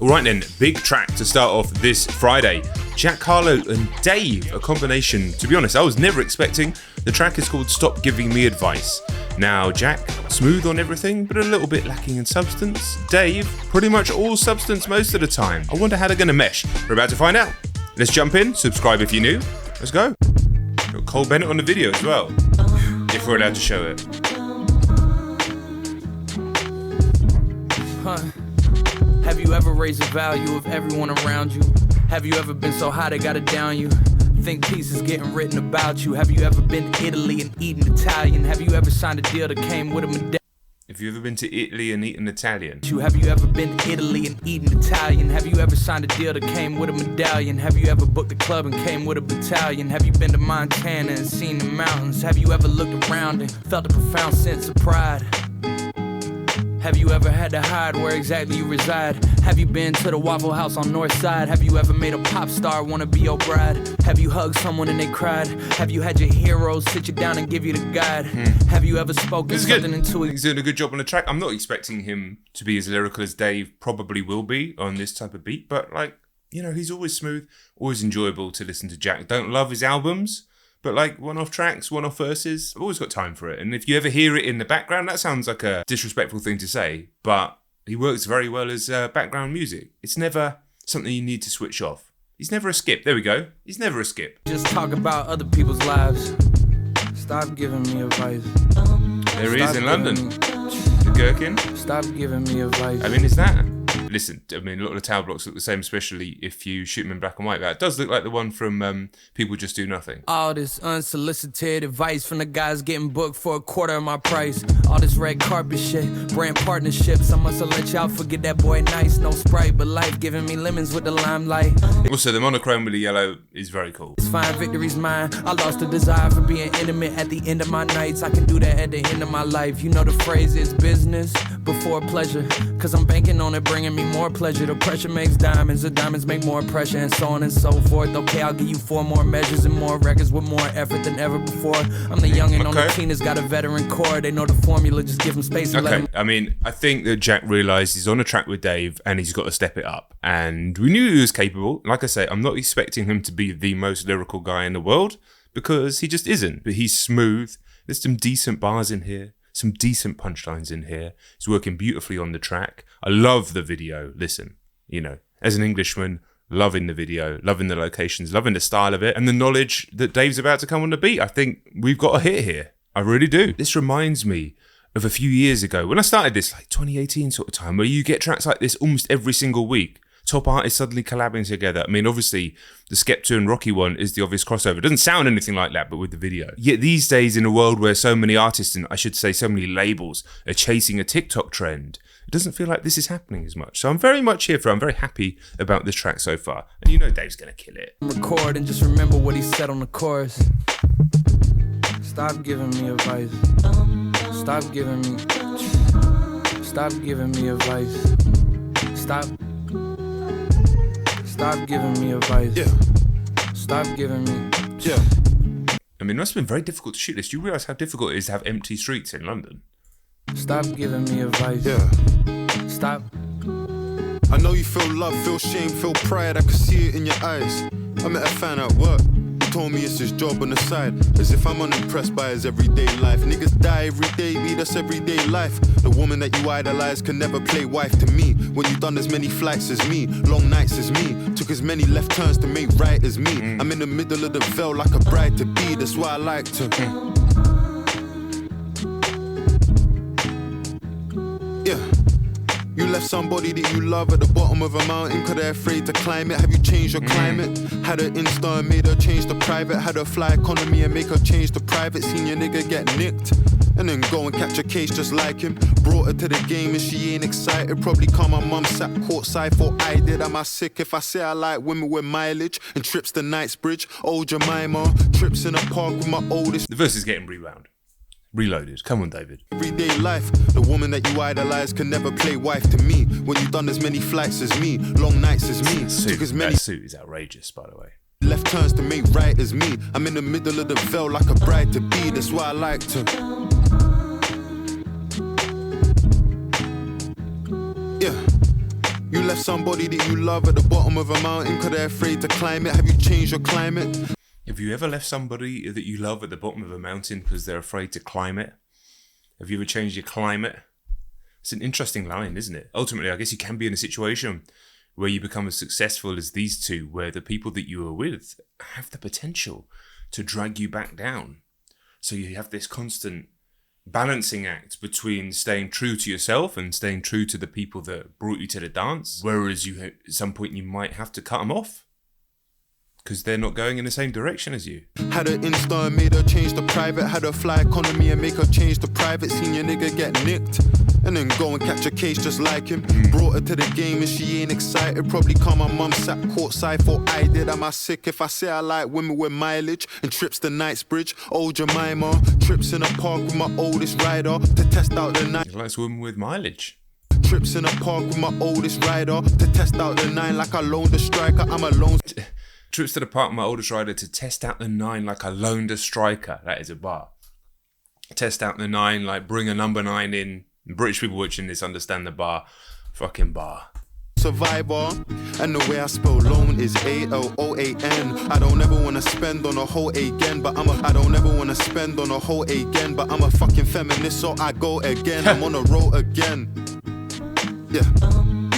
Alright then, big track to start off this Friday. Jack Harlow and Dave, a combination, to be honest, I was never expecting. The track is called Stop Giving Me Advice. Now, Jack, smooth on everything, but a little bit lacking in substance. Dave, pretty much all substance most of the time. I wonder how they're going to mesh. We're about to find out. Let's jump in, subscribe if you're new. Let's go. Got Cole Bennett on the video as well, if we're allowed to show it. Have you ever raised the value of everyone around you? Have you ever been so high they gotta down you? Think pieces getting written about you. Have you ever been to Italy and eaten Italian? Have you ever signed a deal that came with a medallion? Have you ever been to Italy and eaten Italian? Have you ever been to Italy and eaten Italian? Have you ever signed a deal that came with a medallion? Have you ever booked a club and came with a battalion? Have you been to Montana and seen the mountains? Have you ever looked around and felt a profound sense of pride? Have you ever had to hide where exactly you reside? Have you been to the Waffle House on North Side? Have you ever made a pop star wanna be your bride? Have you hugged someone and they cried? Have you had your heroes sit you down and give you the guide? Have you ever spoken something into it? He's doing a good job on the track. I'm not expecting him to be as lyrical as Dave probably will be on this type of beat, but like, you know, he's always smooth, always enjoyable to listen to Jack. Don't love his albums, but like one-off tracks, one-off verses, I've always got time for it. And if you ever hear it in the background, that sounds like a disrespectful thing to say, but he works very well as background music. It's never something you need to switch off. He's never a skip. There we go. He's never a skip. Just talk about other people's lives. Stop giving me advice. There he is in London. The Gherkin. Stop giving me advice. I mean, is that... Listen, I mean, a lot of the tower blocks look the same, especially if you shoot them in black and white. That does look like the one from People Just Do Nothing. All this unsolicited advice from the guys getting booked for a quarter of my price. All this red carpet shit, brand partnerships. I must have let y'all forget that boy nice. No Sprite, but life giving me lemons with the limelight. Also, the monochrome with the yellow is very cool. It's fine, victory's mine. I lost the desire for being intimate at the end of my nights. I can do that at the end of my life. You know the phrase is business before pleasure. Cause I'm banking on it bringing me more pleasure. The pressure makes diamonds, the diamonds make more pressure, and so on and so forth. Okay, I'll give you 4 more measures and more records with more effort than ever before. I'm the youngin' on the team that's got a veteran core. They know the formula, just give them space and let them... I mean, I think that Jack realised he's on a track with Dave and he's got to step it up. And we knew he was capable. Like I say, I'm not expecting him to be the most lyrical guy in the world because he just isn't. But he's smooth. There's some decent bars in here. Some decent punchlines in here. He's working beautifully on the track. I love the video. Listen, you know, as an Englishman, loving the video, loving the locations, loving the style of it, and the knowledge that Dave's about to come on the beat. I think we've got a hit here. I really do. This reminds me of a few years ago when I started this, like 2018 sort of time, where you get tracks like this almost every single week. Top artists suddenly collabing together. I mean, obviously, the Skepta and Rocky one is the obvious crossover. It doesn't sound anything like that, but with the video. Yet these days, in a world where so many artists, and I should say so many labels, are chasing a TikTok trend, it doesn't feel like this is happening as much. So I'm very much here for it. I'm very happy about this track so far. And you know Dave's going to kill it. Record and just remember what he said on the chorus. Stop giving me advice. Stop giving me... Stop giving me advice. Stop giving me advice. Yeah. Stop giving me. Yeah. I mean, it must have been very difficult to shoot this. Do you realise how difficult it is to have empty streets in London? Stop giving me advice. Yeah. Stop. I know you feel love, feel shame, feel pride. I can see it in your eyes. I met a fan at work. He told me it's his job on the side. As if I'm unimpressed by his everyday life. Niggas die every day, that's everyday life. The woman that you idolize can never play wife to me. When you done as many flights as me, long nights as me, took as many left turns to make right as me. I'm in the middle of the veil like a bride to be. That's why I like to. Yeah. You left somebody that you love at the bottom of a mountain cause they're afraid to climb it. Have you changed your climate? Had her Insta and made her change the private. Had her fly economy and make her change the private. Seen your nigga get nicked and then go and catch a case just like him. Brought her to the game and she ain't excited. Probably cause my mum sat courtside for I did. Am I sick if I say I like women with mileage and trips to Knightsbridge? Old Jemima, trips in a park with my oldest. The verse is getting reloaded. Come on, David. Everyday life, the woman that you idolize can never play wife to me. When you've done as many flights as me, long nights as me, took as many. That suit is outrageous, by the way. Left turns to make right as me. I'm in the middle of the veil like a bride to be. That's why I like to. Yeah. You left somebody that you love at the bottom of a mountain because they're afraid to climb it. Have you changed your climate? Have you ever left somebody that you love at the bottom of a mountain because they're afraid to climb it? Have you ever changed your climate? It's an interesting line, isn't it? Ultimately, I guess you can be in a situation where you become as successful as these two, where the people that you are with have the potential to drag you back down. So you have this constant balancing act between staying true to yourself and staying true to the people that brought you to the dance, whereas you at some point you might have to cut them off because they're not going in the same direction as you. Had her Insta and made her change the private. Had her fly economy and make her change the private. Seen your nigga get nicked and then go and catch a case just like him. Brought her to the game and she ain't excited. Probably cause my mum sat courtside for I did. Am I sick if I say I like women with mileage and trips to Knightsbridge? Old Jemima, trips in a park with my oldest rider to test out the night. He likes women with mileage. Trips in a park with my oldest rider to test out the 9 like I loaned a striker. I'm a lone. Trips to the park with my oldest rider to test out the 9 like I loaned a striker. That is a bar. Test out the 9 like bring a number 9 in. British people watching this understand the bar. Fucking bar. Survivor, and the way I spell loan is A-L-O-A-N. I don't ever wanna spend on a whole again, but I don't ever wanna spend on a whole again, but I'm a fucking feminist, so I go again. I'm on a roll again. Yeah.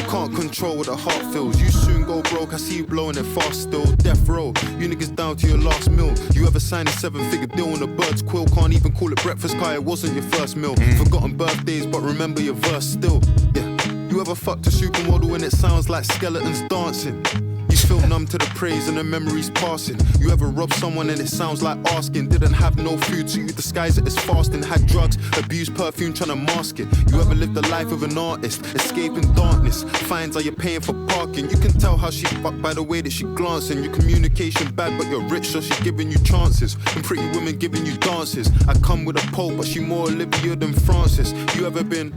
Can't control what the heart feels. You soon go broke, I see you blowing it fast still. Death row, you niggas down to your last meal. You ever signed a 7-figure deal on a bird's quill? Can't even call it breakfast, cause it wasn't your first meal. Forgotten birthdays, but remember your verse still. Yeah. You ever fucked a supermodel and it sounds like skeletons dancing? You feel numb to the praise and the memories passing. You ever robbed someone and it sounds like asking? Didn't have no food, so you disguise it as fasting. Had drugs, abused perfume, trying to mask it. You ever lived the life of an artist, escaping darkness? Fines are you paying for parking? You can tell how she fucked by the way that she glancing. Your communication bad, but you're rich, so she giving you chances. And pretty women giving you dances. I come with a pole, but she more Olivia than Francis. You ever been...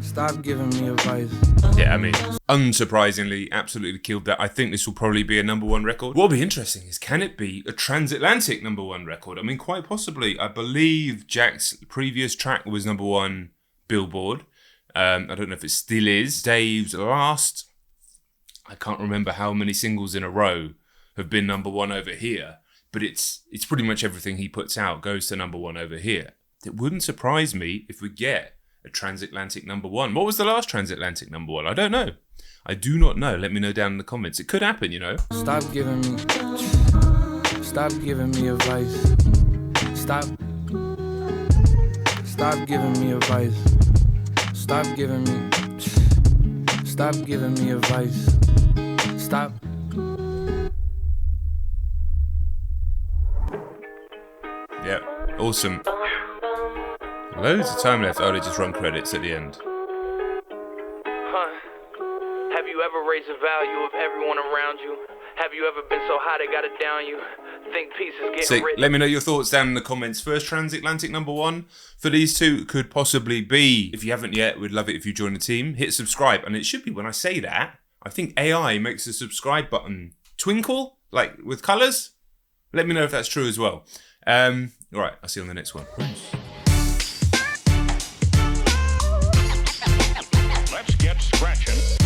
Stop giving me advice. Yeah, I mean, unsurprisingly, absolutely killed that. I think this will probably be a number 1 record. What will be interesting is, can it be a transatlantic number 1 record? I mean, quite possibly. I believe Jack's previous track was number 1 Billboard. I don't know if it still is. Dave's last, I can't remember how many singles in a row have been number 1 over here, but it's pretty much everything he puts out goes to number 1 over here. It wouldn't surprise me if we get a transatlantic number 1. What was the last transatlantic number 1? I don't know. I do not know. Let me know down in the comments. It could happen, you know. Stop giving me advice. Stop giving me advice. Stop giving me advice. Stop. Yeah, awesome. Loads of time left. Oh, they just run credits at the end. Have you ever raised the value of everyone around you? Have you ever been so high they gotta down you? Think pieces getting rich. Let me know your thoughts down in the comments. First transatlantic number 1 for these two could possibly be. If you haven't yet, we'd love it if you join the team. Hit subscribe. And it should be, when I say that, I think AI makes the subscribe button twinkle, like with colours. Let me know if that's true as well. All right, I'll see you on the next one. Let's get scratching.